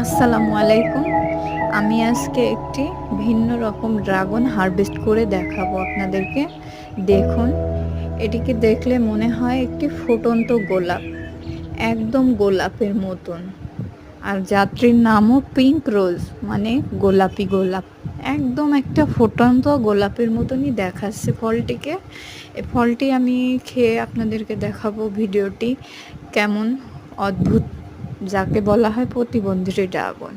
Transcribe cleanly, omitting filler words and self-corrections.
আসসালামু আলাইকুম। আমি আজকে একটি ভিন্ন রকম ড্রাগন হারভেস্ট করে দেখাবো আপনাদেরকে। দেখুন, এটিকে দেখলে মনে হয় একটি ফুটন্ত গোলাপ, একদম গোলাপের মতন। আর জাতটির নামও পিঙ্ক রোজ, মানে গোলাপি গোলাপ। একদম একটা ফুটন্ত গোলাপের মতনই দেখাচ্ছে ফলটিকে। এই ফলটি আমি খেয়ে আপনাদেরকে দেখাবো ভিডিওটি কেমন অদ্ভুত, যাকে বলা হয় প্রতিবন্ধী ড্রাগন।